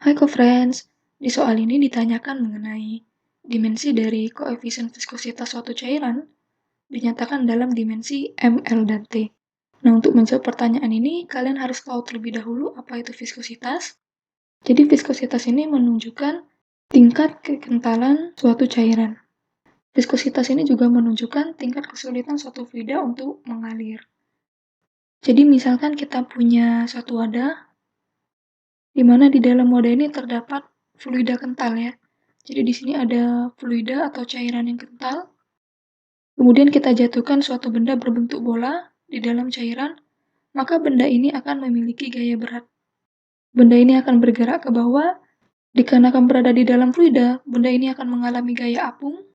Hai co-friends, di soal ini ditanyakan mengenai dimensi dari koefisien viskositas suatu cairan dinyatakan dalam dimensi M, L, dan T. Nah, untuk menjawab pertanyaan ini, kalian harus tahu terlebih dahulu apa itu viskositas. Jadi, viskositas ini menunjukkan tingkat kekentalan suatu cairan. Viskositas ini juga menunjukkan tingkat kesulitan suatu fluida untuk mengalir. Jadi, misalkan kita punya suatu wadah, di mana di dalam wadah ini terdapat fluida kental ya. Jadi di sini ada fluida atau cairan yang kental. Kemudian kita jatuhkan suatu benda berbentuk bola di dalam cairan, maka benda ini akan memiliki gaya berat. Benda ini akan bergerak ke bawah, dikarenakan berada di dalam fluida, benda ini akan mengalami gaya apung.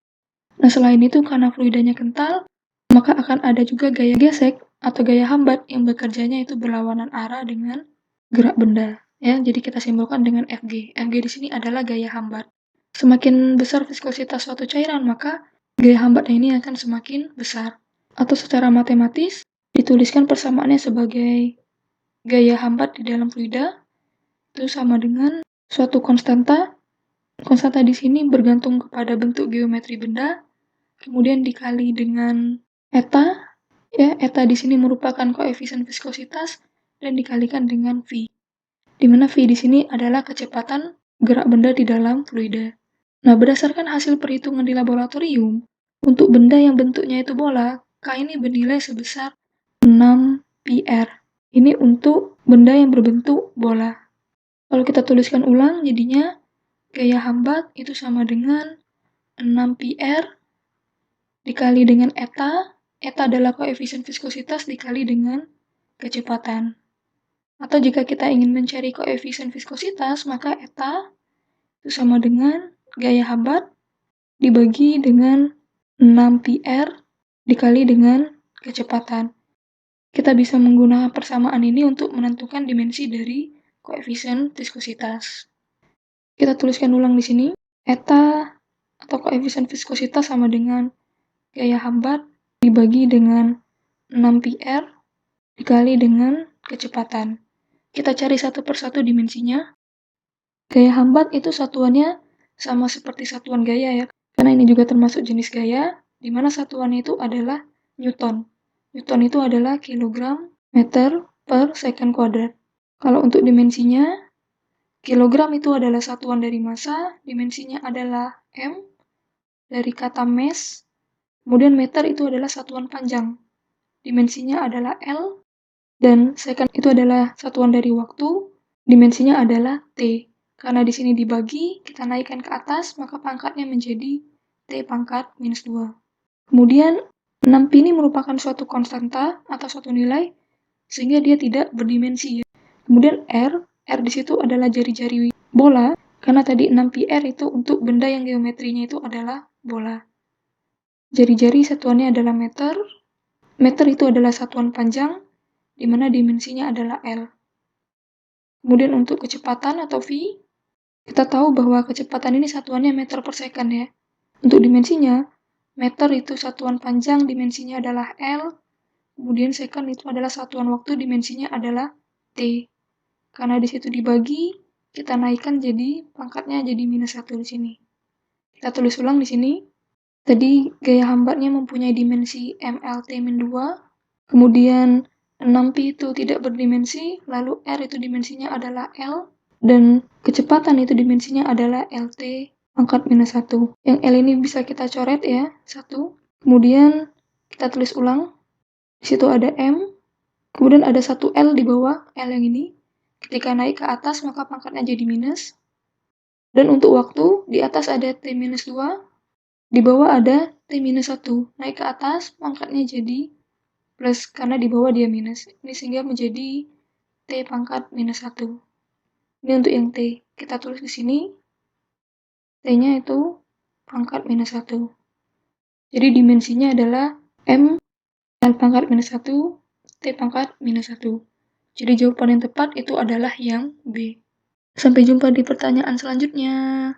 Nah, selain itu karena fluidanya kental, maka akan ada juga gaya gesek atau gaya hambat yang bekerjanya itu berlawanan arah dengan gerak benda. Ya, jadi kita simpulkan dengan Fg. Fg di sini adalah gaya hambat. Semakin besar viskositas suatu cairan, maka gaya hambatnya ini akan semakin besar. Atau secara matematis, dituliskan persamaannya sebagai gaya hambat di dalam fluida, itu sama dengan suatu konstanta. Konstanta di sini bergantung kepada bentuk geometri benda, kemudian dikali dengan eta. Ya, eta di sini merupakan koefisien viskositas, dan dikalikan dengan V. Di mana V di sini adalah kecepatan gerak benda di dalam fluida. Nah, berdasarkan hasil perhitungan di laboratorium, untuk benda yang bentuknya itu bola, K ini bernilai sebesar 6 PR. Ini untuk benda yang berbentuk bola. Kalau kita tuliskan ulang, jadinya gaya hambat itu sama dengan 6 PR dikali dengan eta. Eta adalah koefisien viskositas dikali dengan kecepatan. Atau jika kita ingin mencari koefisien viskositas, maka eta itu sama dengan gaya hambat dibagi dengan 6 PR dikali dengan kecepatan. Kita bisa menggunakan persamaan ini untuk menentukan dimensi dari koefisien viskositas. Kita tuliskan ulang di sini. Eta atau koefisien viskositas sama dengan gaya hambat dibagi dengan 6 PR dikali dengan kecepatan. Kita cari satu persatu dimensinya. Gaya hambat itu satuannya sama seperti satuan gaya ya, karena ini juga termasuk jenis gaya, di mana satuannya itu adalah Newton. Newton itu adalah kilogram meter per second kuadrat. Kalau untuk dimensinya, kilogram itu adalah satuan dari massa, dimensinya adalah M, dari kata mass, kemudian meter itu adalah satuan panjang, dimensinya adalah L, dan second itu adalah satuan dari waktu, dimensinya adalah T. Karena di sini dibagi, kita naikkan ke atas, maka pangkatnya menjadi T pangkat minus 2. Kemudian, 6pi ini merupakan suatu konstanta atau suatu nilai, sehingga dia tidak berdimensi ya. Kemudian R di situ adalah jari-jari bola, karena tadi 6πr itu untuk benda yang geometrinya itu adalah bola. Jari-jari satuannya adalah meter. Meter itu adalah satuan panjang, di mana dimensinya adalah L. Kemudian untuk kecepatan atau V, kita tahu bahwa kecepatan ini satuannya meter per second ya. Untuk dimensinya, meter itu satuan panjang, dimensinya adalah L. Kemudian second itu adalah satuan waktu, dimensinya adalah T. Karena di situ dibagi, kita naikkan jadi pangkatnya jadi minus 1 di sini. Kita tulis ulang di sini. Tadi gaya hambatnya mempunyai dimensi MLT-2. Kemudian 6pi itu tidak berdimensi, lalu R itu dimensinya adalah L, dan kecepatan itu dimensinya adalah LT pangkat minus 1. Yang L ini bisa kita coret ya, 1. Kemudian kita tulis ulang, di situ ada M, kemudian ada 1 L di bawah, L yang ini. Ketika naik ke atas, maka pangkatnya jadi minus. Dan untuk waktu, di atas ada T minus 2, di bawah ada T minus 1. Naik ke atas, pangkatnya jadi plus, karena di bawah dia minus. Ini sehingga menjadi T pangkat minus 1. Ini untuk yang T. Kita tulis di sini. T-nya itu pangkat minus 1. Jadi dimensinya adalah M L pangkat minus 1, T pangkat minus 1. Jadi jawaban yang tepat itu adalah yang B. Sampai jumpa di pertanyaan selanjutnya.